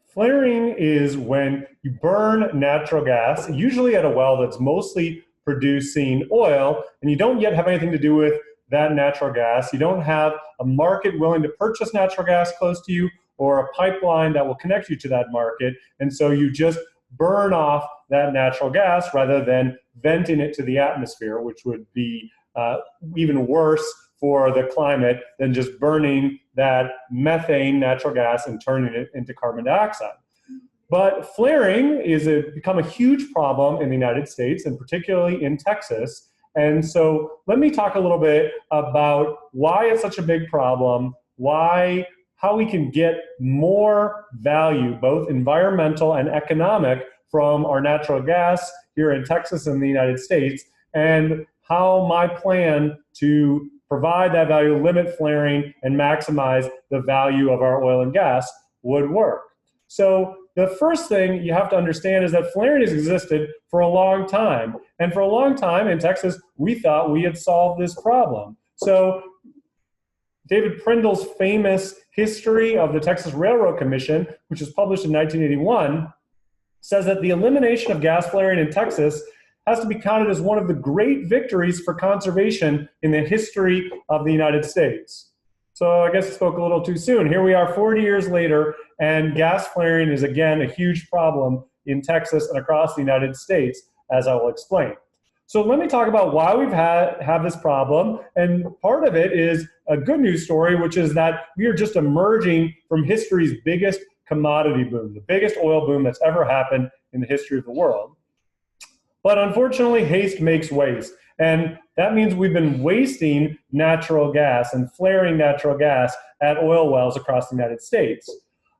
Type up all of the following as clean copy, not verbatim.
Flaring is when you burn natural gas, usually at a well that's mostly producing oil, and you don't yet have anything to do with that natural gas. You don't have a market willing to purchase natural gas close to you or a pipeline that will connect you to that market. And so you just burn off that natural gas rather than venting it to the atmosphere, which would be even worse for the climate than just burning that methane natural gas and turning it into carbon dioxide. But flaring is become a huge problem in the United States, and particularly in Texas. And so let me talk a little bit about why it's such a big problem, how we can get more value, both environmental and economic, from our natural gas here in Texas and the United States, and how my plan to provide that value, limit flaring, and maximize the value of our oil and gas would work. So the first thing you have to understand is that flaring has existed for a long time. And for a long time in Texas, we thought we had solved this problem. So David Prindle's famous History of the Texas Railroad Commission, which was published in 1981, says that the elimination of gas flaring in Texas has to be counted as one of the great victories for conservation in the history of the United States. So I guess I spoke a little too soon. Here we are 40 years later, and gas flaring is again a huge problem in Texas and across the United States, as I will explain. So let me talk about why we've have this problem, and part of it is a good news story, which is that we are just emerging from history's biggest commodity boom, the biggest oil boom that's ever happened in the history of the world. But unfortunately, haste makes waste. And that means we've been wasting natural gas and flaring natural gas at oil wells across the United States.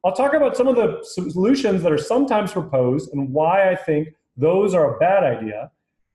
I'll talk about some of the solutions that are sometimes proposed and why I think those are a bad idea.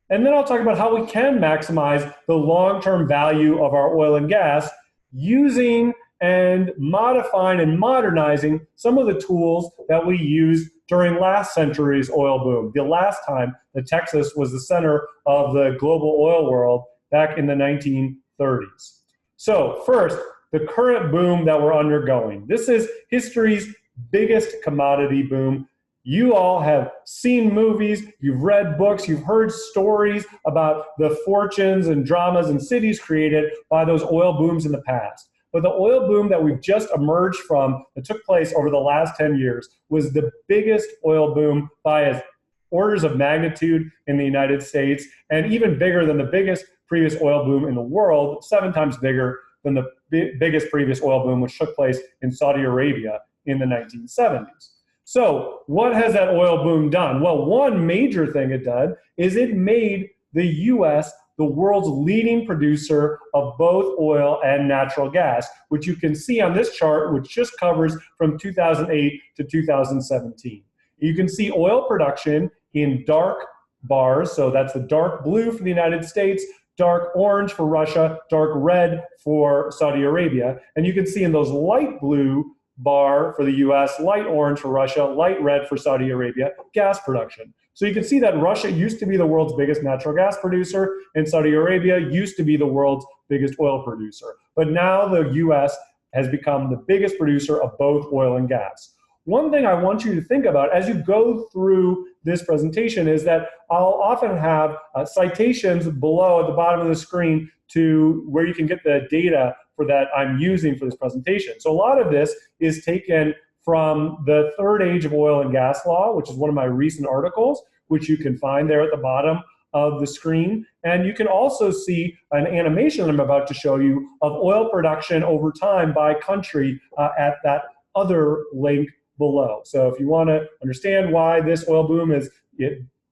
And then I'll talk about how we can maximize the long-term value of our oil and gas using and modifying and modernizing some of the tools that we used during last century's oil boom, the last time that Texas was the center of the global oil world back in the 1930s. So first, the current boom that we're undergoing. This is history's biggest commodity boom. You all have seen movies, you've read books, you've heard stories about the fortunes and dramas and cities created by those oil booms in the past. But the oil boom that we've just emerged from, that took place over the last 10 years, was the biggest oil boom by orders of magnitude in the United States, and even bigger than the biggest previous oil boom in the world, 7 times bigger than the biggest previous oil boom, which took place in Saudi Arabia in the 1970s. So what has that oil boom done? Well, one major thing it did is it made the U.S. the world's leading producer of both oil and natural gas, which you can see on this chart, which just covers from 2008 to 2017. You can see oil production in dark bars, so that's the dark blue for the United States, dark orange for Russia, dark red for Saudi Arabia, and you can see in those light blue bar for the US, light orange for Russia, light red for Saudi Arabia, gas production. So you can see that Russia used to be the world's biggest natural gas producer, and Saudi Arabia used to be the world's biggest oil producer. But now the US has become the biggest producer of both oil and gas. One thing I want you to think about as you go through this presentation is that I'll often have citations below at the bottom of the screen to where you can get the data for that I'm using for this presentation. So a lot of this is taken from the Third Age of Oil and Gas Law, which is one of my recent articles, which you can find there at the bottom of the screen. And you can also see an animation I'm about to show you of oil production over time by country at that other link below. So if you want to understand why this oil boom is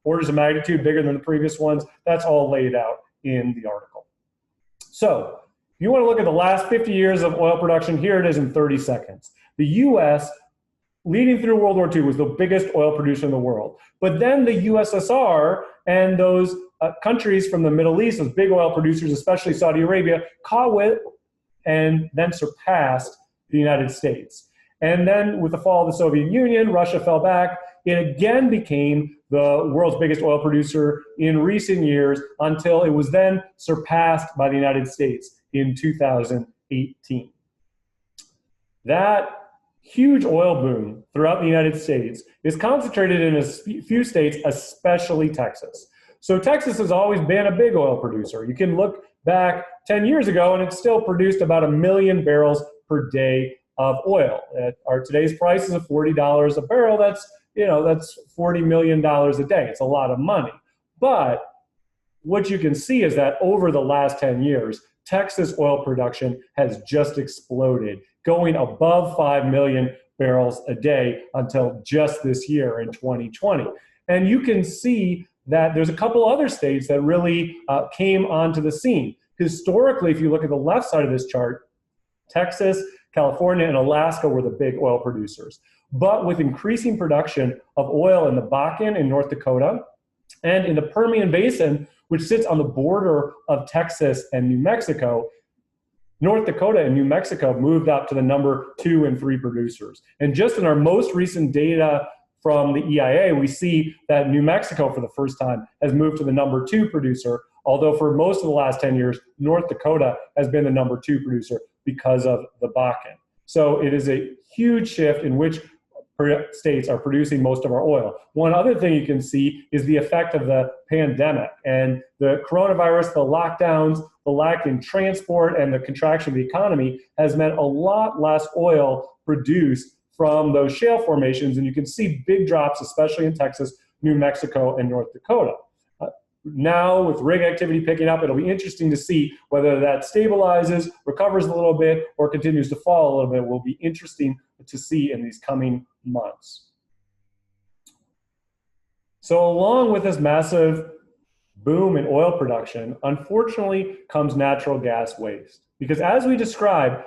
orders of magnitude bigger than the previous ones, that's all laid out in the article. So if you want to look at the last 50 years of oil production, here it is in 30 seconds. The U.S., leading through World War II, was the biggest oil producer in the world. But then the USSR and those countries from the Middle East, those big oil producers, especially Saudi Arabia, caught with and then surpassed the United States. And then with the fall of the Soviet Union, Russia fell back. It again became the world's biggest oil producer in recent years until it was then surpassed by the United States in 2018. That huge oil boom throughout the United States is concentrated in a few states, especially Texas. So Texas has always been a big oil producer. You can look back 10 years ago and it still produced about 1 million barrels per day of oil. At our today's prices of $40 a barrel, that's $40 million a day. It's a lot of money. But what you can see is that over the last 10 years, Texas oil production has just exploded, going above 5 million barrels a day until just this year in 2020. And you can see that there's a couple other states that really came onto the scene. Historically, if you look at the left side of this chart, Texas, California, and Alaska were the big oil producers. But with increasing production of oil in the Bakken in North Dakota and in the Permian Basin, which sits on the border of Texas and New Mexico, North Dakota and New Mexico moved up to the number 2 and 3 producers. And just in our most recent data from the EIA, we see that New Mexico, for the first time, has moved to the number 2 producer, although for most of the last 10 years, North Dakota has been the number 2 producer because of the Bakken. So it is a huge shift in which states are producing most of our oil. One other thing you can see is the effect of the pandemic and the coronavirus, the lockdowns, the lack in transport, and the contraction of the economy has meant a lot less oil produced from those shale formations. And you can see big drops, especially in Texas, New Mexico, and North Dakota. Now, with rig activity picking up, it'll be interesting to see whether that stabilizes, recovers a little bit, or continues to fall a little bit. It will be interesting to see in these coming months. So along with this massive boom in oil production, unfortunately comes natural gas waste. Because as we described,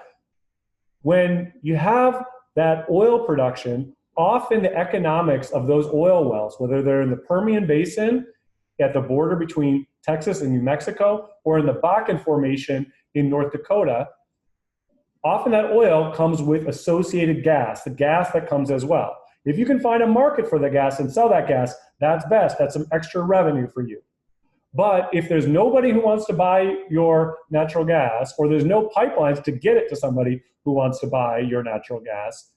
when you have that oil production, often the economics of those oil wells, whether they're in the Permian Basin, at the border between Texas and New Mexico, or in the Bakken Formation in North Dakota, often that oil comes with associated gas, the gas that comes as well. If you can find a market for the gas and sell that gas, that's best. That's some extra revenue for you. But if there's nobody who wants to buy your natural gas, or there's no pipelines to get it to somebody who wants to buy your natural gas,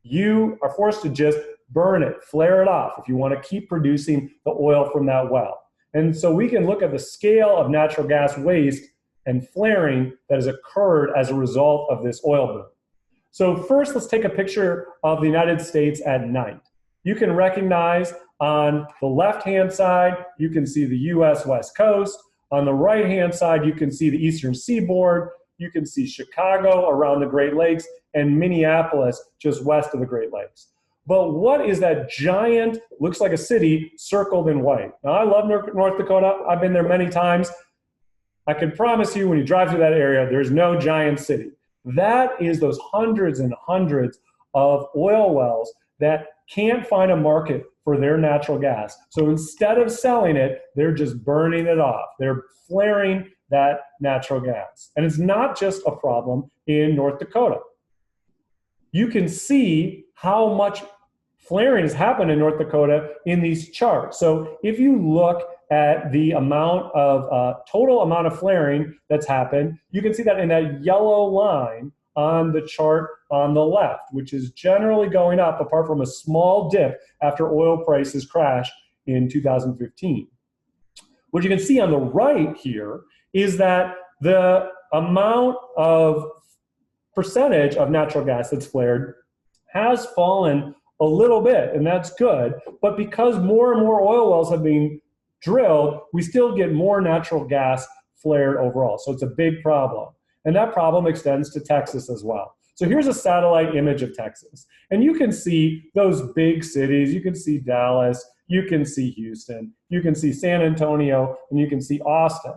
you are forced to just burn it, flare it off if you want to keep producing the oil from that well. And so we can look at the scale of natural gas waste and flaring that has occurred as a result of this oil boom. So first, let's take a picture of the United States at night. You can recognize on the left-hand side, you can see the US West Coast. On the right-hand side, you can see the Eastern Seaboard. You can see Chicago around the Great Lakes and Minneapolis just west of the Great Lakes. But what is that giant, looks like a city, circled in white? Now, I love North Dakota. I've been there many times. I can promise you when you drive through that area, there's no giant city. That is those hundreds and hundreds of oil wells that can't find a market for their natural gas. So instead of selling it, they're just burning it off. They're flaring that natural gas. And it's not just a problem in North Dakota. You can see how much flaring has happened in North Dakota in these charts. So if you look at the amount of total amount of flaring that's happened, you can see that in that yellow line on the chart on the left, which is generally going up apart from a small dip after oil prices crashed in 2015. What you can see on the right here is that the amount of percentage of natural gas that's flared has fallen a little bit, and that's good. But because more and more oil wells have been drilled, we still get more natural gas flared overall. So it's a big problem. And that problem extends to Texas as well. So here's a satellite image of Texas. And you can see those big cities. You can see Dallas. You can see Houston. You can see San Antonio. And you can see Austin.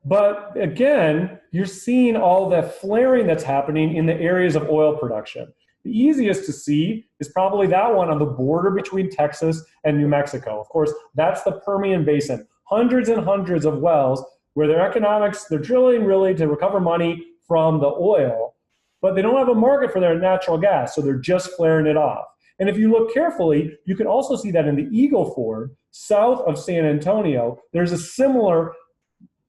But again, you're seeing all the flaring that's happening in the areas of oil production. The easiest to see is probably that one on the border between Texas and New Mexico. Of course, that's the Permian Basin. Hundreds and hundreds of wells where their economics, they're drilling really to recover money from the oil, but they don't have a market for their natural gas, so they're just flaring it off. And if you look carefully, you can also see that in the Eagle Ford, south of San Antonio, there's a similar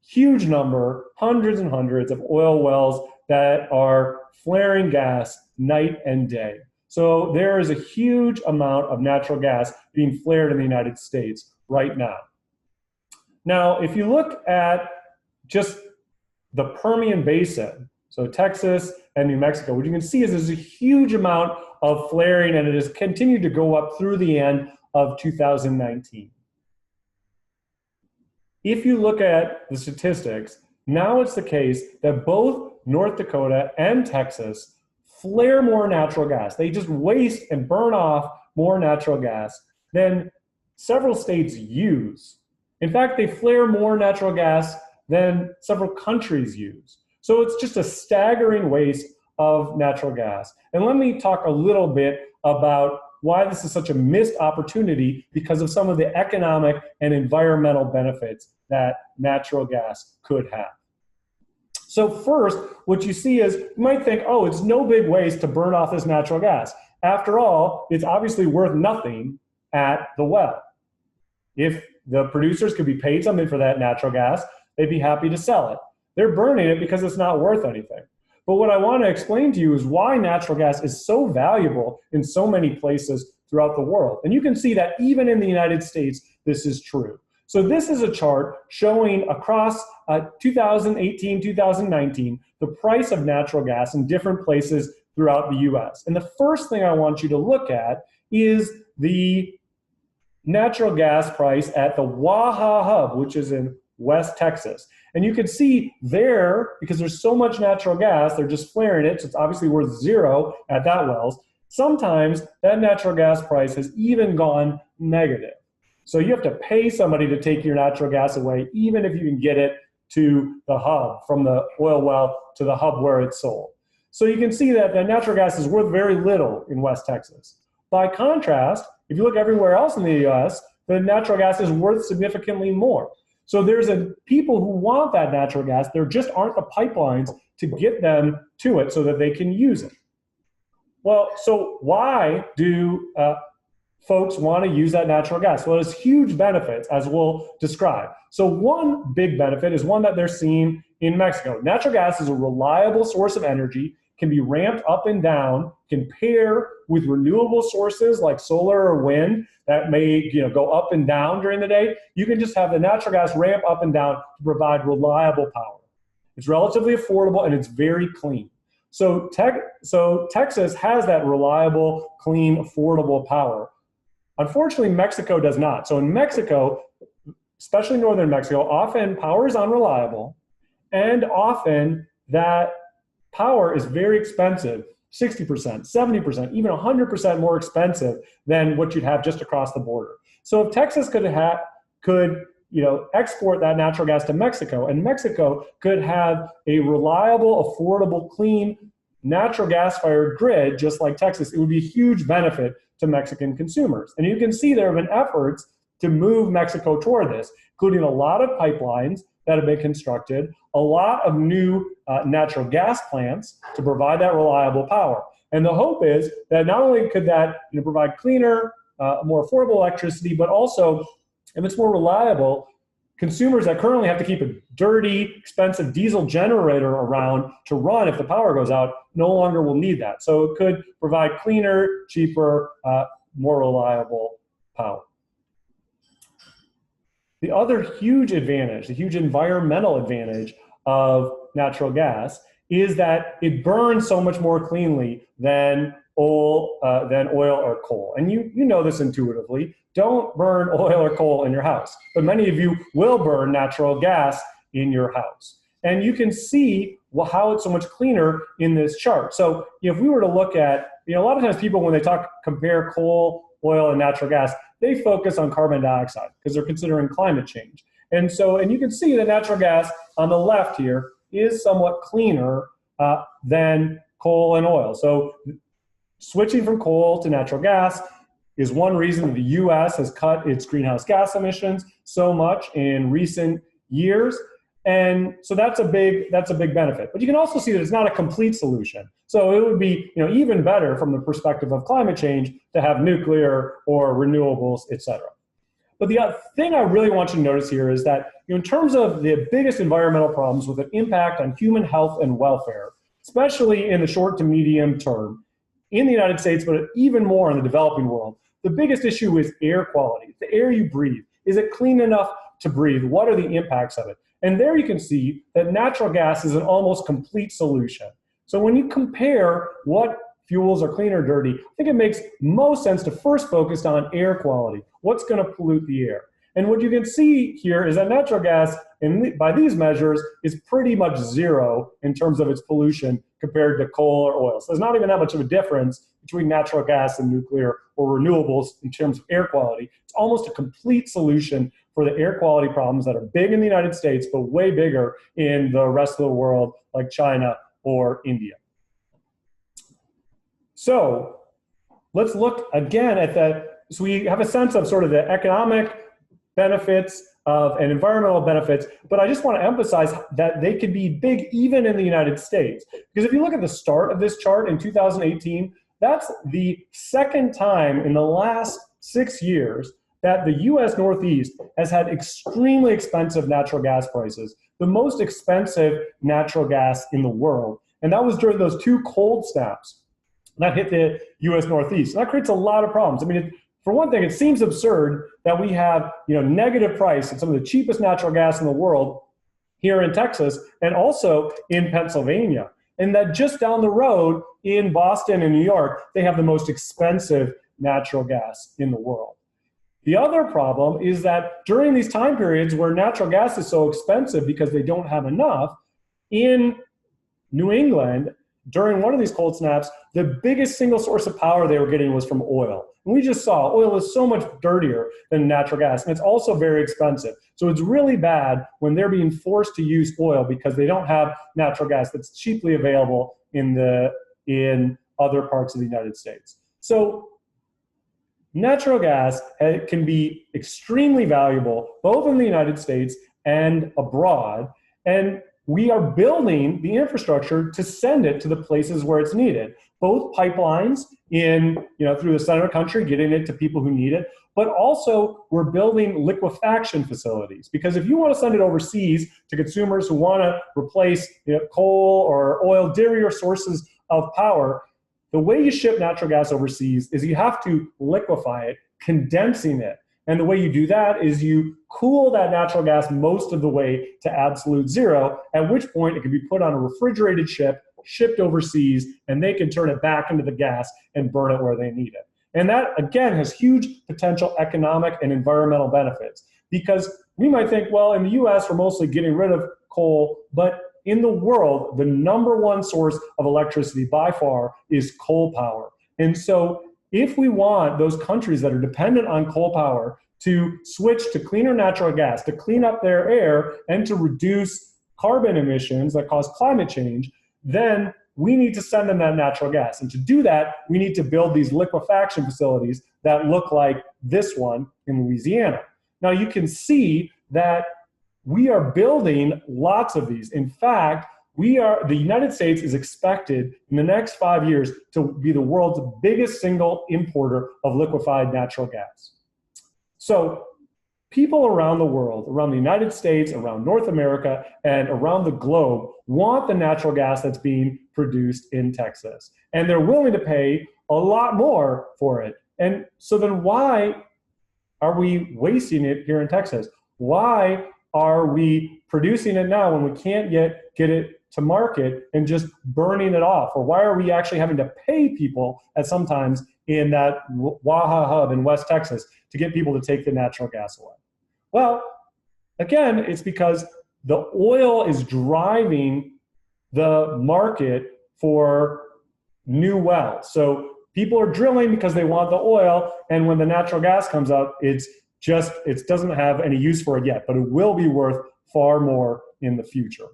huge number, hundreds and hundreds of oil wells that are flaring gas night and day. So there is a huge amount of natural gas being flared in the United States right now. Now, if you look at just the Permian Basin, so Texas and New Mexico, what you can see is there's a huge amount of flaring, and it has continued to go up through the end of 2019. If you look at the statistics, now it's the case that both North Dakota and Texas flare more natural gas. They just waste and burn off more natural gas than several states use. In fact, they flare more natural gas than several countries use. So it's just a staggering waste of natural gas. And let me talk a little bit about why this is such a missed opportunity because of some of the economic and environmental benefits that natural gas could have. So first, what you see is, you might think, oh, it's no big waste to burn off this natural gas. After all, it's obviously worth nothing at the well. If the producers could be paid something for that natural gas, they'd be happy to sell it. They're burning it because it's not worth anything. But what I want to explain to you is why natural gas is so valuable in so many places throughout the world. And you can see that even in the United States, this is true. So this is a chart showing across 2018, 2019, the price of natural gas in different places throughout the US. And the first thing I want you to look at is the natural gas price at the Waha hub, which is in West Texas. And you can see there, because there's so much natural gas, they're just flaring it, so it's obviously worth zero at that wells. Sometimes that natural gas price has even gone negative. So you have to pay somebody to take your natural gas away, even if you can get it to the hub, from the oil well to the hub where it's sold. So you can see that the natural gas is worth very little in West Texas. By contrast, if you look everywhere else in the US, the natural gas is worth significantly more. So there's people who want that natural gas, there just aren't the pipelines to get them to it so that they can use it. Well, so why do folks want to use that natural gas? Well, there's huge benefits, as we'll describe. So one big benefit is one that they're seeing in Mexico. Natural gas is a reliable source of energy, can be ramped up and down, can pair with renewable sources like solar or wind that may go up and down during the day. You can just have the natural gas ramp up and down to provide reliable power. It's relatively affordable and it's very clean. So Texas has that reliable, clean, affordable power. Unfortunately, Mexico does not. So in Mexico, especially northern Mexico, often power is unreliable, and often that power is very expensive, 60%, 70%, even 100% more expensive than what you'd have just across the border. So if Texas could export that natural gas to Mexico, and Mexico could have a reliable, affordable, clean, natural gas-fired grid, just like Texas, it would be a huge benefit to Mexican consumers. And you can see there have been efforts to move Mexico toward this, including a lot of pipelines that have been constructed, a lot of new natural gas plants to provide that reliable power. And the hope is that not only could that provide cleaner, more affordable electricity, but also, if it's more reliable, consumers that currently have to keep a dirty, expensive diesel generator around to run if the power goes out no longer will need that. So it could provide cleaner, cheaper, more reliable power. The other huge advantage, the huge environmental advantage of natural gas is that it burns so much more cleanly than oil or coal. And you know this intuitively. Don't burn oil or coal in your house, but many of you will burn natural gas in your house. And you can see how it's so much cleaner in this chart. So if we were to look at, a lot of times people, when they compare coal, oil, and natural gas, they focus on carbon dioxide because they're considering climate change. And you can see that natural gas on the left here is somewhat cleaner than coal and oil. So switching from coal to natural gas is one reason the US has cut its greenhouse gas emissions so much in recent years. And so that's a big benefit. But you can also see that it's not a complete solution. So it would be even better from the perspective of climate change to have nuclear or renewables, et cetera. But the thing I really want you to notice here is that in terms of the biggest environmental problems with an impact on human health and welfare, especially in the short to medium term in the United States, but even more in the developing world. The biggest issue is air quality. The air you breathe, is it clean enough to breathe? What are the impacts of it? And there you can see that natural gas is an almost complete solution. So when you compare what fuels are clean or dirty, I think it makes most sense to first focus on air quality. What's going to pollute the air? And what you can see here is that natural gas, by these measures, is pretty much zero in terms of its pollution compared to coal or oil. So there's not even that much of a difference between natural gas and nuclear or renewables in terms of air quality. It's almost a complete solution for the air quality problems that are big in the United States, but way bigger in the rest of the world, like China or India. So let's look again at that. So we have a sense of sort of the economic benefits and environmental benefits, but I just want to emphasize that they could be big even in the United States. Because if you look at the start of this chart in 2018, that's the second time in the last 6 years that the US Northeast has had extremely expensive natural gas prices, the most expensive natural gas in the world. And that was during those two cold snaps that hit the US Northeast. And that creates a lot of problems. I mean, for one thing, it seems absurd that we have negative price at some of the cheapest natural gas in the world here in Texas and also in Pennsylvania. And that just down the road in Boston and New York, they have the most expensive natural gas in the world. The other problem is that during these time periods where natural gas is so expensive because they don't have enough, in New England, during one of these cold snaps, the biggest single source of power they were getting was from oil. And we just saw oil is so much dirtier than natural gas, and it's also very expensive. So it's really bad when they're being forced to use oil because they don't have natural gas that's cheaply available in other parts of the United States. So natural gas can be extremely valuable both in the United States and abroad, and we are building the infrastructure to send it to the places where it's needed. Both pipelines through the center of the country, getting it to people who need it, but also we're building liquefaction facilities. Because if you want to send it overseas to consumers who want to replace coal or oil, dirtier sources of power, the way you ship natural gas overseas is you have to liquefy it, condensing it. And the way you do that is you cool that natural gas most of the way to absolute zero, at which point it can be put on a refrigerated ship, shipped overseas, and they can turn it back into the gas and burn it where they need it. And that, again, has huge potential economic and environmental benefits. Because we might think, well, in the US, we're mostly getting rid of coal, but in the world, the #1 source of electricity by far is coal power. And so if we want those countries that are dependent on coal power to switch to cleaner natural gas, to clean up their air, and to reduce carbon emissions that cause climate change, then we need to send them that natural gas. And to do that, we need to build these liquefaction facilities that look like this one in Louisiana. Now you can see that we are building lots of these. In fact, the United States is expected in the next 5 years to be the world's biggest single importer of liquefied natural gas. So people around the world, around the United States, around North America, and around the globe want the natural gas that's being produced in Texas. And they're willing to pay a lot more for it. And so then why are we wasting it here in Texas? Why are we producing it now when we can't yet get it to market and just burning it off? Or why are we actually having to pay people at sometimes in that Waha hub in West Texas to get people to take the natural gas away? Well, again, it's because the oil is driving the market for new wells. So people are drilling because they want the oil, and when the natural gas comes up, it doesn't have any use for it yet, but it will be worth far more in the future.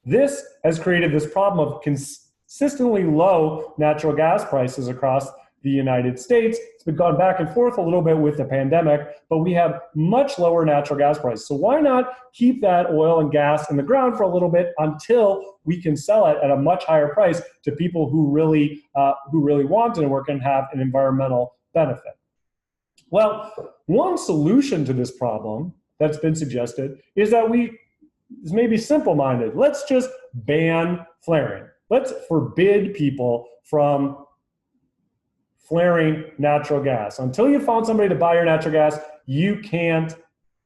This has created this problem of consistently low natural gas prices across the United States. It's been gone back and forth a little bit with the pandemic, but we have much lower natural gas prices. So why not keep that oil and gas in the ground for a little bit until we can sell it at a much higher price to people who really want it and work and have an environmental benefit? Well, one solution to this problem that's been suggested is that we is maybe simple-minded. Let's just ban flaring. Let's forbid people from flaring natural gas. Until you found somebody to buy your natural gas, you can't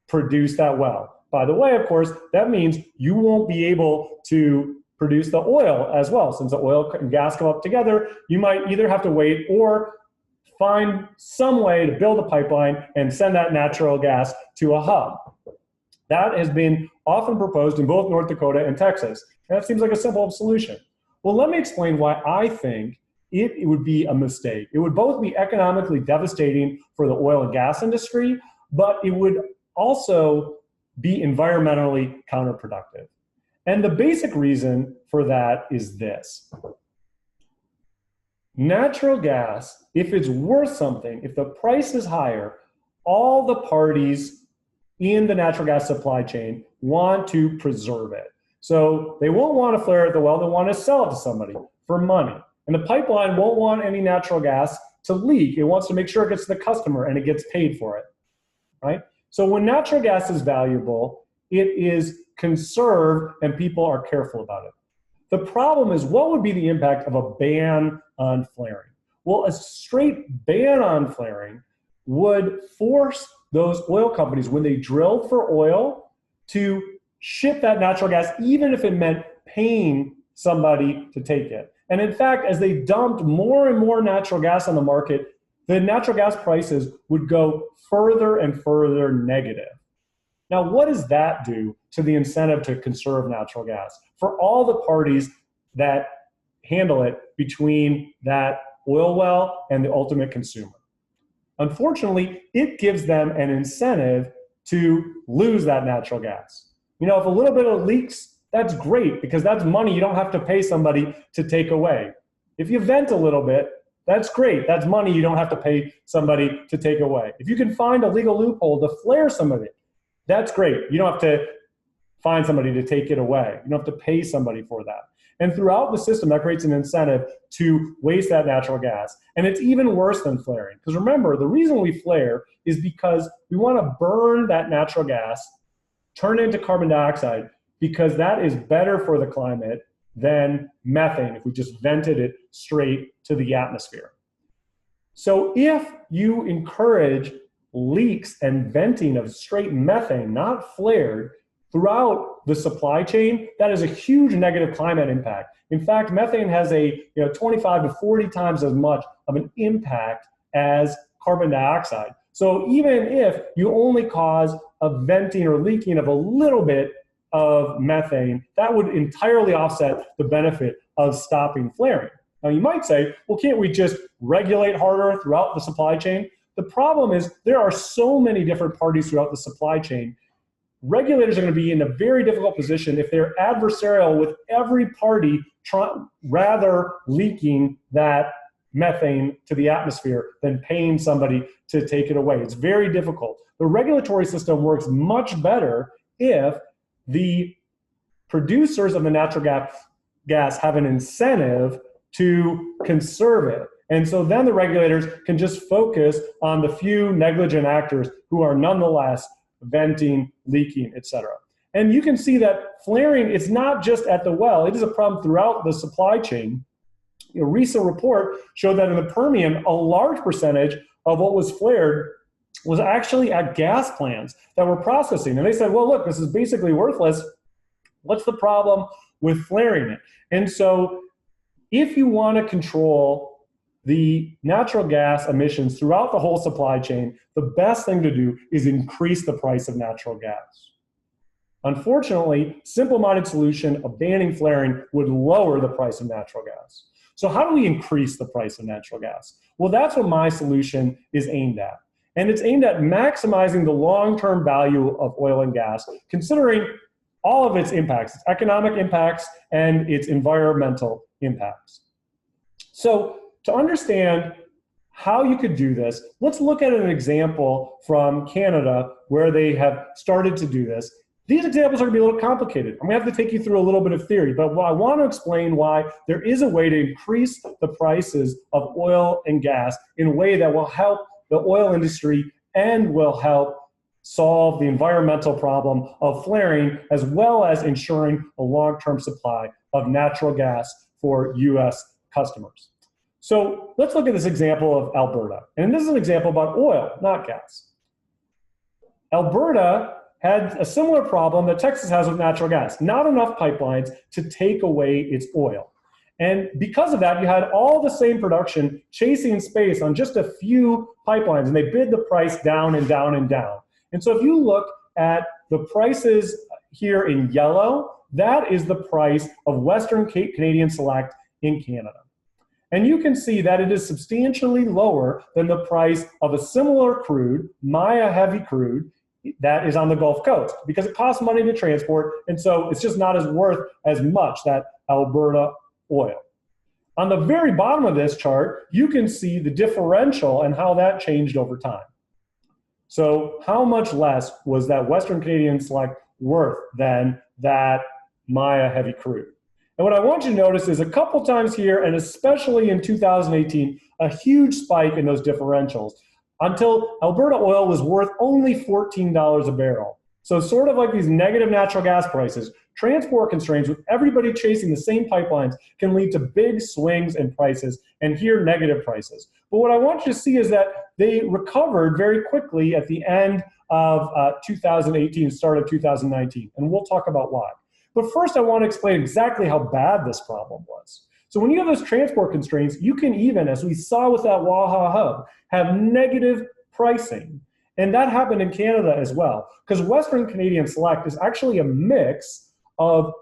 produce that well. By the way, of course, that means you won't be able to produce the oil as well. Since the oil and gas come up together, you might either have to wait or find some way to build a pipeline and send that natural gas to a hub. That has been often proposed in both North Dakota and Texas. And that seems like a simple solution. Well, let me explain why I think it would be a mistake. It would both be economically devastating for the oil and gas industry, but it would also be environmentally counterproductive. And the basic reason for that is this. Natural gas, if it's worth something, if the price is higher, all the parties in the natural gas supply chain want to preserve it. So they won't want to flare at the well, they want to sell it to somebody for money. And the pipeline won't want any natural gas to leak. It wants to make sure it gets to the customer and it gets paid for it, right? So when natural gas is valuable, it is conserved and people are careful about it. The problem is, what would be the impact of a ban on flaring? Well, a straight ban on flaring would force those oil companies, when they drilled for oil, to ship that natural gas, even if it meant paying somebody to take it. And in fact, as they dumped more and more natural gas on the market, the natural gas prices would go further and further negative. Now, what does that do to the incentive to conserve natural gas for all the parties that handle it between that oil well and the ultimate consumer? Unfortunately, it gives them an incentive to lose that natural gas. You know, if a little bit of leaks, that's great because that's money you don't have to pay somebody to take away. If you vent a little bit, that's great. That's money you don't have to pay somebody to take away. If you can find a legal loophole to flare some of it, that's great. You don't have to find somebody to take it away. You don't have to pay somebody for that. And throughout the system, that creates an incentive to waste that natural gas. And it's even worse than flaring. Because remember, the reason we flare is because we want to burn that natural gas, turn it into carbon dioxide, because that is better for the climate than methane if we just vented it straight to the atmosphere. So if you encourage leaks and venting of straight methane, not flared, throughout the supply chain, that is a huge negative climate impact. In fact, methane has a 25 to 40 times as much of an impact as carbon dioxide. So even if you only cause a venting or leaking of a little bit of methane, that would entirely offset the benefit of stopping flaring. Now you might say, well, can't we just regulate harder throughout the supply chain? The problem is there are so many different parties throughout the supply chain. Regulators are going to be in a very difficult position if they're adversarial with every party rather leaking that methane to the atmosphere than paying somebody to take it away. It's very difficult. The regulatory system works much better if the producers of the natural gas have an incentive to conserve it. And so then the regulators can just focus on the few negligent actors who are nonetheless venting, leaking, etc. And you can see that flaring is not just at the well, it is a problem throughout the supply chain. A recent report showed that in the Permian, a large percentage of what was flared was actually at gas plants that were processing. And they said, well, look, this is basically worthless. What's the problem with flaring it? And so if you want to control the natural gas emissions throughout the whole supply chain, the best thing to do is increase the price of natural gas. Unfortunately, simple-minded solution of banning flaring would lower the price of natural gas. So how do we increase the price of natural gas? Well, that's what my solution is aimed at. And it's aimed at maximizing the long-term value of oil and gas, considering all of its impacts, its economic impacts and its environmental impacts. So to understand how you could do this, let's look at an example from Canada where they have started to do this. These examples are going to be a little complicated. I'm going to have to take you through a little bit of theory, but I want to explain why there is a way to increase the prices of oil and gas in a way that will help the oil industry and will help solve the environmental problem of flaring, as well as ensuring a long-term supply of natural gas for US customers. So let's look at this example of Alberta. And this is an example about oil, not gas. Alberta had a similar problem that Texas has with natural gas, not enough pipelines to take away its oil. And because of that, you had all the same production chasing space on just a few pipelines, and they bid the price down and down and down. And so if you look at the prices here in yellow, that is the price of Western Canadian Select in Canada. And you can see that it is substantially lower than the price of a similar crude, Maya heavy crude, that is on the Gulf Coast, because it costs money to transport, and so it's just not as worth as much, that Alberta oil. On the very bottom of this chart, you can see the differential and how that changed over time. So how much less was that Western Canadian Select worth than that Maya heavy crude? And what I want you to notice is a couple times here, and especially in 2018, a huge spike in those differentials until Alberta oil was worth only $14 a barrel. So sort of like these negative natural gas prices, transport constraints with everybody chasing the same pipelines can lead to big swings in prices, and here negative prices. But what I want you to see is that they recovered very quickly at the end of 2018, start of 2019, and we'll talk about why. But first I want to explain exactly how bad this problem was. So when you have those transport constraints, you can even, as we saw with that Waha hub, have negative pricing. And that happened in Canada as well, because Western Canadian Select is actually a mix of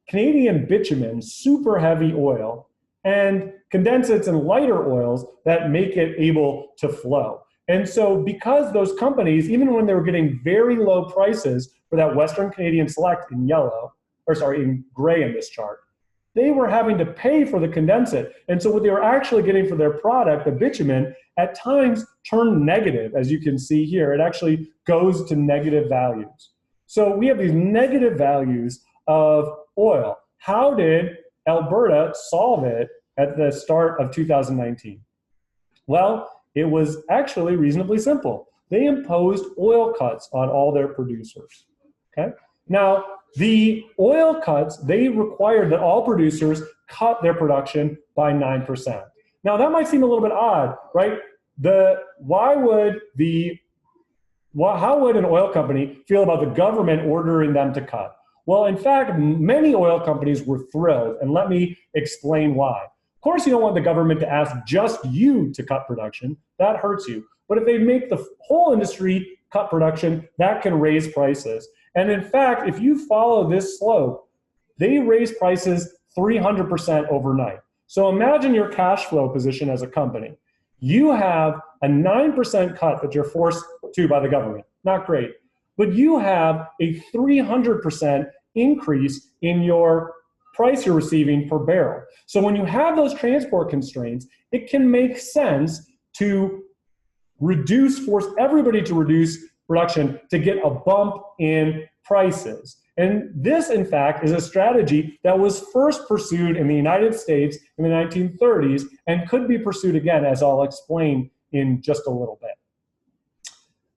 Canadian bitumen, super heavy oil, and condensates and lighter oils that make it able to flow. And so because those companies, even when they were getting very low prices for that Western Canadian Select in yellow, or sorry, in gray in this chart, they were having to pay for the condensate. And so what they were actually getting for their product, the bitumen, at times turned negative, as you can see here. It actually goes to negative values. So we have these negative values of oil. How did Alberta solve it at the start of 2019? Well, it was actually reasonably simple. They imposed oil cuts on all their producers, okay? Now, the oil cuts, they required that all producers cut their production by 9%. Now, that might seem a little bit odd, right? How would an oil company feel about the government ordering them to cut? Well, in fact, many oil companies were thrilled, and let me explain why. Of course, you don't want the government to ask just you to cut production. That hurts you. But if they make the whole industry cut production, that can raise prices. And in fact, if you follow this slope, they raise prices 300% overnight. So imagine your cash flow position as a company. You have a 9% cut that you're forced to by the government. Not great. But you have a 300% increase in your price you're receiving per barrel. So when you have those transport constraints, it can make sense to force everybody to reduce production to get a bump in prices. And this, in fact, is a strategy that was first pursued in the United States in the 1930s and could be pursued again, as I'll explain in just a little bit.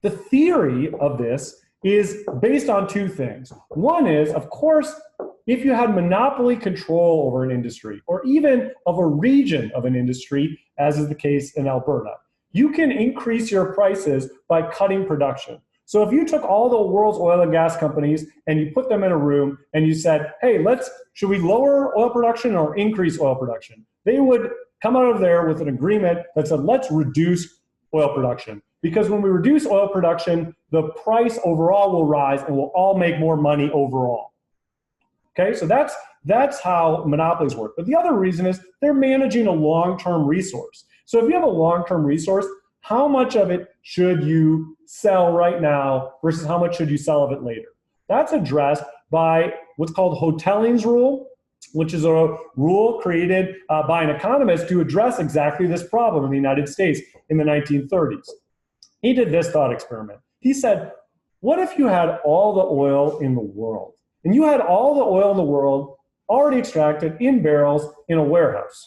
The theory of this is based on two things. One is, of course, if you had monopoly control over an industry, or even of a region of an industry, as is the case in Alberta, you can increase your prices by cutting production. So if you took all the world's oil and gas companies and you put them in a room and you said, hey, should we lower oil production or increase oil production? They would come out of there with an agreement that said, let's reduce oil production. Because when we reduce oil production, the price overall will rise and we'll all make more money overall. Okay, so that's how monopolies work. But the other reason is they're managing a long-term resource. So if you have a long-term resource, how much of it should you sell right now versus how much should you sell of it later? That's addressed by what's called Hotelling's rule, which is a rule created by an economist to address exactly this problem in the United States in the 1930s. He did this thought experiment. He said, what if you had all the oil in the world? And you had all the oil in the world already extracted in barrels in a warehouse.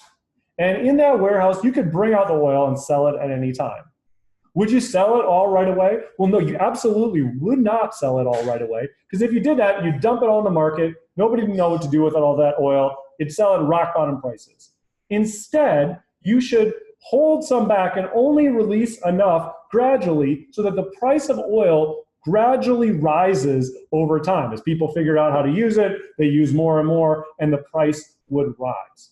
And in that warehouse, you could bring out the oil and sell it at any time. Would you sell it all right away? Well, no, you absolutely would not sell it all right away, because if you did that, you'd dump it all in the market. Nobody would know what to do with all that oil. It'd sell at rock bottom prices. Instead, you should hold some back and only release enough gradually so that the price of oil gradually rises over time. As people figure out how to use it, they use more and more, and the price would rise.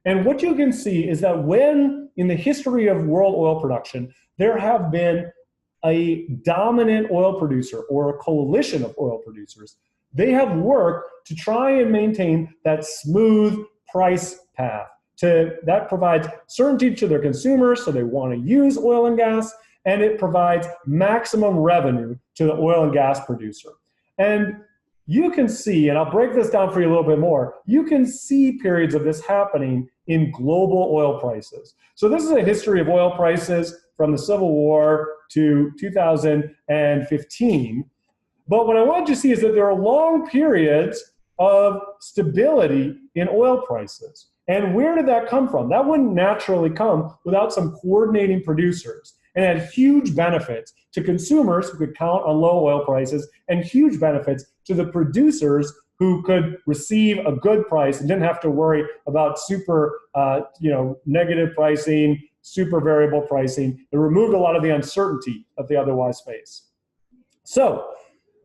And what you can see is that when, in the history of world oil production, there have been a dominant oil producer or a coalition of oil producers, they have worked to try and maintain that smooth price path. That provides certainty to their consumers, so they want to use oil and gas, and it provides maximum revenue to the oil and gas producer. And you can see, and I'll break this down for you a little bit more, you can see periods of this happening in global oil prices. So this is a history of oil prices from the Civil War to 2015. But what I want you to see is that there are long periods of stability in oil prices. And where did that come from? That wouldn't naturally come without some coordinating producers, and had huge benefits to consumers who could count on low oil prices, and huge benefits to the producers who could receive a good price and didn't have to worry about super negative pricing, super variable pricing. It removed a lot of the uncertainty that they otherwise face. So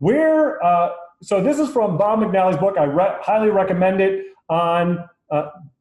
this is from Bob McNally's book. I highly recommend it on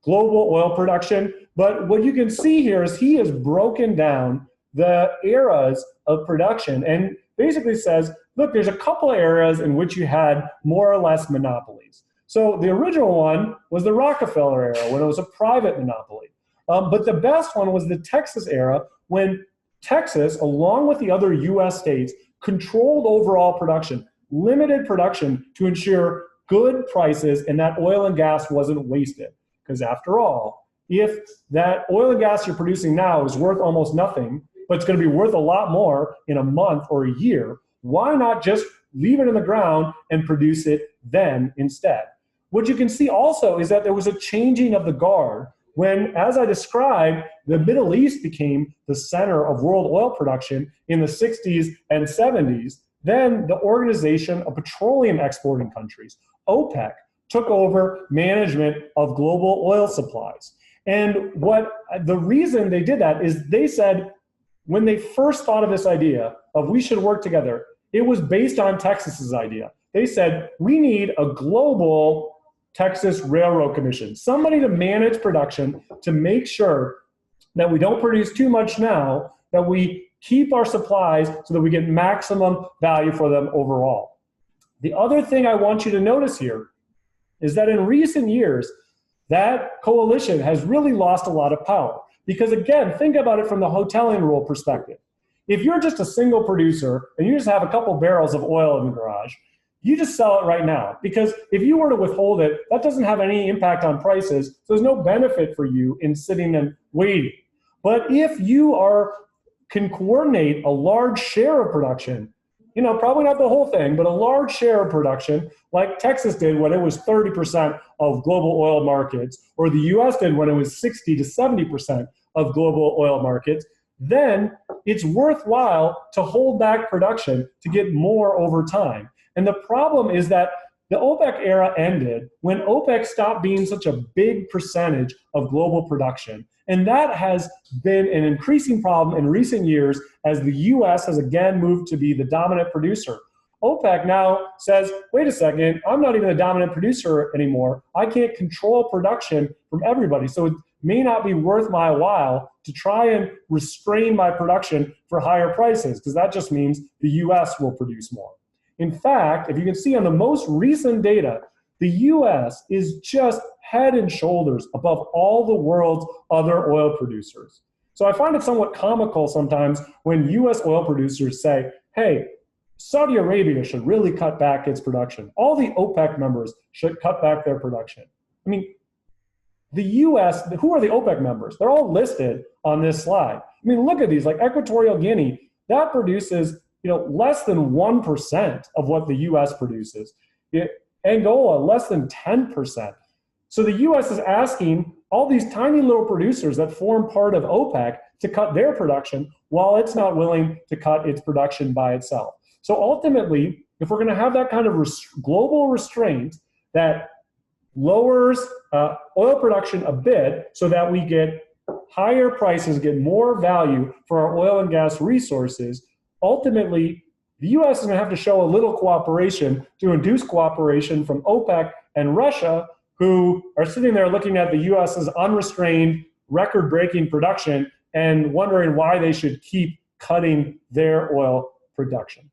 global oil production. But what you can see here is he has broken down the eras of production and basically says, look, there's a couple of eras in which you had more or less monopolies. So the original one was the Rockefeller era, when it was a private monopoly. But the best one was the Texas era, when Texas, along with the other US states, controlled overall production, limited production to ensure good prices and that oil and gas wasn't wasted. Because after all, if that oil and gas you're producing now is worth almost nothing, but it's going to be worth a lot more in a month or a year, why not just leave it in the ground and produce it then instead? What you can see also is that there was a changing of the guard when, as I described, the Middle East became the center of world oil production in the 60s and 70s. Then the Organization of Petroleum Exporting Countries, OPEC, took over management of global oil supplies. And the reason they did that is they said, when they first thought of this idea of we should work together, it was based on Texas's idea. They said, we need a global Texas Railroad Commission, somebody to manage production to make sure that we don't produce too much now, that we keep our supplies so that we get maximum value for them overall. The other thing I want you to notice here is that in recent years, that coalition has really lost a lot of power. Because again, think about it from the hoteling rule perspective. If you're just a single producer and you just have a couple barrels of oil in the garage, you just sell it right now. Because if you were to withhold it, that doesn't have any impact on prices. So there's no benefit for you in sitting and waiting. But if you can coordinate a large share of production, probably not the whole thing, but a large share of production, like Texas did when it was 30% of global oil markets, or the US did when it was 60 to 70% of global oil markets, then it's worthwhile to hold back production to get more over time. And the problem is that the OPEC era ended when OPEC stopped being such a big percentage of global production. And that has been an increasing problem in recent years as the US has again moved to be the dominant producer. OPEC now says, wait a second, I'm not even a dominant producer anymore. I can't control production from everybody. So it may not be worth my while to try and restrain my production for higher prices, because that just means the US will produce more. In fact, if you can see on the most recent data, the US is just head and shoulders above all the world's other oil producers. So I find it somewhat comical sometimes when US oil producers say, hey, Saudi Arabia should really cut back its production. All the OPEC members should cut back their production. I mean, the US, who are the OPEC members? They're all listed on this slide. I mean, look at these, like Equatorial Guinea, that produces less than 1% of what the US produces. Angola, less than 10%. So the US is asking all these tiny little producers that form part of OPEC to cut their production while it's not willing to cut its production by itself. So ultimately, if we're going to have that kind of global restraint that lowers oil production a bit so that we get higher prices, get more value for our oil and gas resources, ultimately, the US is going to have to show a little cooperation to induce cooperation from OPEC and Russia, who are sitting there looking at the US's unrestrained, record-breaking production and wondering why they should keep cutting their oil production.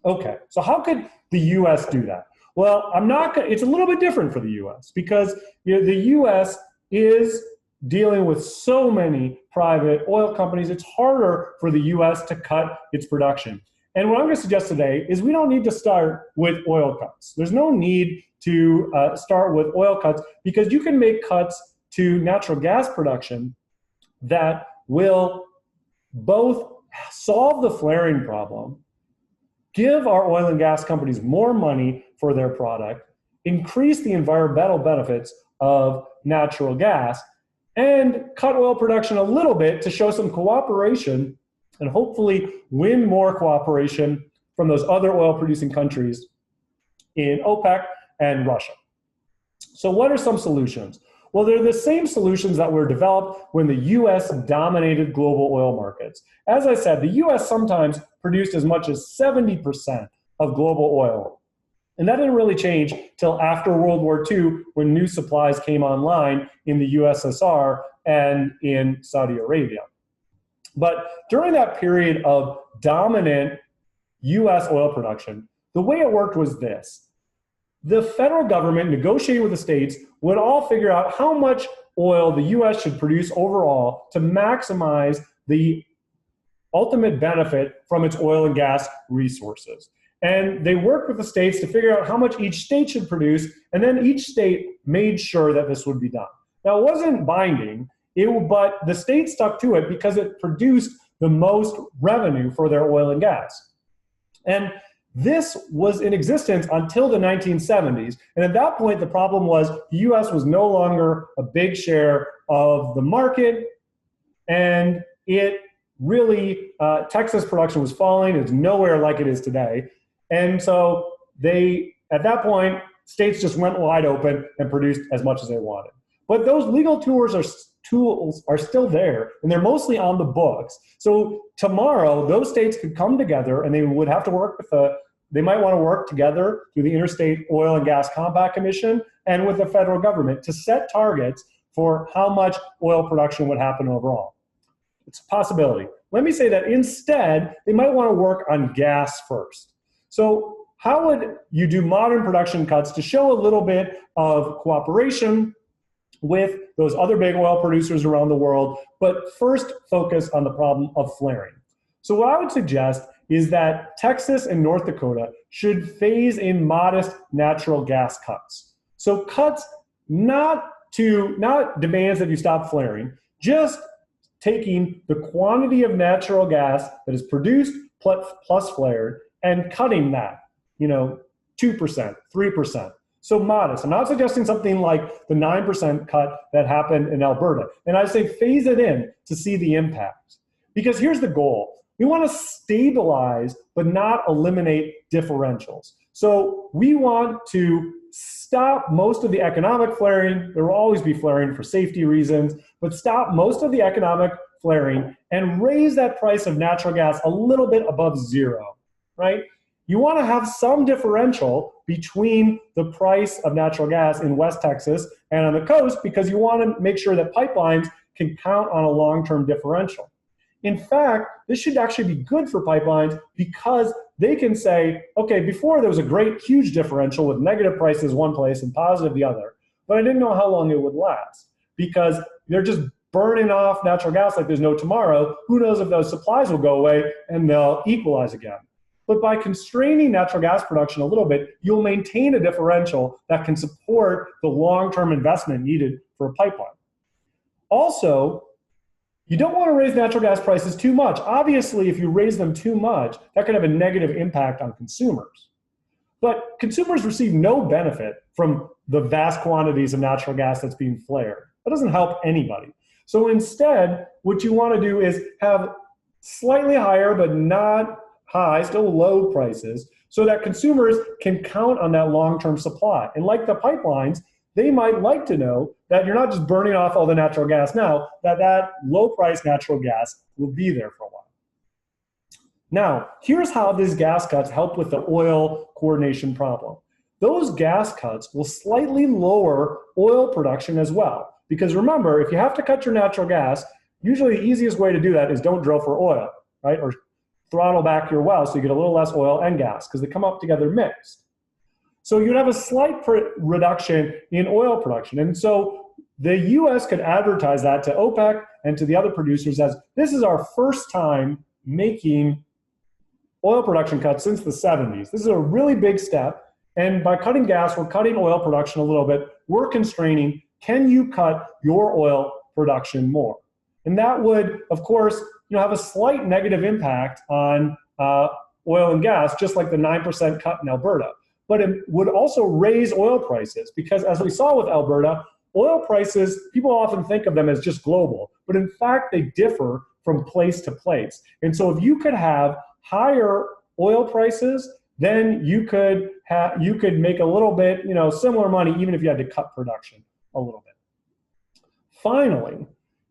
Okay, so how could the US do that? Well, it's a little bit different for the US because the US is dealing with so many private oil companies. It's harder for the US to cut its production. And what I'm going to suggest today is we don't need to start with oil cuts. There's no need to start with oil cuts because you can make cuts to natural gas production that will both solve the flaring problem, give our oil and gas companies more money for their product, increase the environmental benefits of natural gas, and cut oil production a little bit to show some cooperation and hopefully win more cooperation from those other oil-producing countries in OPEC and Russia. So what are some solutions? Well, they're the same solutions that were developed when the US dominated global oil markets. As I said, the US sometimes produced as much as 70% of global oil. And that didn't really change till after World War II when new supplies came online in the USSR and in Saudi Arabia. But during that period of dominant US oil production, the way it worked was this. The federal government negotiating with the states would all figure out how much oil the US should produce overall to maximize the ultimate benefit from its oil and gas resources. And they worked with the states to figure out how much each state should produce, and then each state made sure that this would be done. Now, it wasn't binding, but the state stuck to it because it produced the most revenue for their oil and gas. And this was in existence until the 1970s. And at that point, the problem was the US was no longer a big share of the market, and it really, Texas production was falling. It's nowhere like it is today. And so at that point, states just went wide open and produced as much as they wanted. But those legal tools are still there, and they're mostly on the books. So tomorrow, those states could come together, and they would have to work they might want to work together through the Interstate Oil and Gas Compact Commission and with the federal government to set targets for how much oil production would happen overall. It's a possibility. Let me say that instead, they might want to work on gas first. So how would you do modern production cuts to show a little bit of cooperation with those other big oil producers around the world, but first focus on the problem of flaring? So what I would suggest is that Texas and North Dakota should phase in modest natural gas cuts. So cuts not demands that you stop flaring, just taking the quantity of natural gas that is produced plus flared and cutting that, 2%, 3%. So modest. I'm not suggesting something like the 9% cut that happened in Alberta. And I say phase it in to see the impact. Because here's the goal. We want to stabilize but not eliminate differentials. So we want to stop most of the economic flaring. There will always be flaring for safety reasons, but stop most of the economic flaring and raise that price of natural gas a little bit above zero, right? You want to have some differential between the price of natural gas in West Texas and on the coast because you want to make sure that pipelines can count on a long-term differential. In fact, this should actually be good for pipelines because they can say, okay, before there was a great, huge differential with negative prices one place and positive the other, but I didn't know how long it would last because they're just burning off natural gas like there's no tomorrow. Who knows if those supplies will go away and they'll equalize again. But by constraining natural gas production a little bit, you'll maintain a differential that can support the long-term investment needed for a pipeline. Also, you don't want to raise natural gas prices too much. Obviously, if you raise them too much, that could have a negative impact on consumers. But consumers receive no benefit from the vast quantities of natural gas that's being flared. That doesn't help anybody. So instead, what you want to do is have slightly higher, but not high, still low prices, so that consumers can count on that long-term supply. And like the pipelines, they might like to know that you're not just burning off all the natural gas now, that low-price natural gas will be there for a while. Now, here's how these gas cuts help with the oil coordination problem. Those gas cuts will slightly lower oil production as well. Because remember, if you have to cut your natural gas, usually the easiest way to do that is don't drill for oil, right? Or throttle back your well so you get a little less oil and gas because they come up together mixed. So you'd have a slight reduction in oil production. And so the US could advertise that to OPEC and to the other producers as this is our first time making oil production cuts since the 70s. This is a really big step. And by cutting gas, we're cutting oil production a little bit. We're constraining, can you cut your oil production more? And that would, of course, have a slight negative impact on oil and gas, just like the 9% cut in Alberta. But it would also raise oil prices because, as we saw with Alberta, oil prices, people often think of them as just global, but in fact, they differ from place to place. And so if you could have higher oil prices, then you could make a little bit, similar money, even if you had to cut production a little bit. Finally,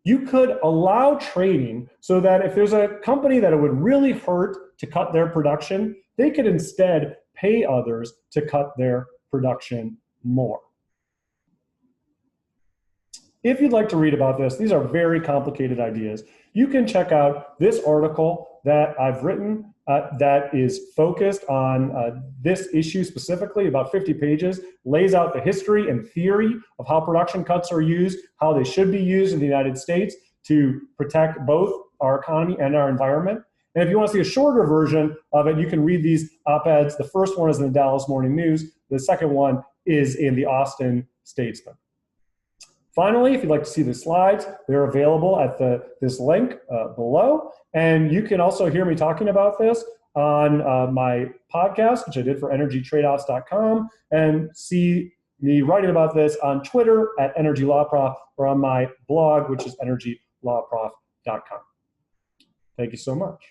you could allow trading so that if there's a company that it would really hurt to cut their production, they could instead pay others to cut their production more. If you'd like to read about this, these are very complicated ideas. You can check out this article that I've written that is focused on this issue specifically, about 50 pages, lays out the history and theory of how production cuts are used, how they should be used in the United States to protect both our economy and our environment. And if you want to see a shorter version of it, you can read these op-eds. The first one is in the Dallas Morning News. The second one is in the Austin Statesman. Finally, if you'd like to see the slides, they're available at this link below. And you can also hear me talking about this on my podcast, which I did for energytradeoffs.com, and see me writing about this on Twitter at EnergyLawProf or on my blog, which is energylawprof.com. Thank you so much.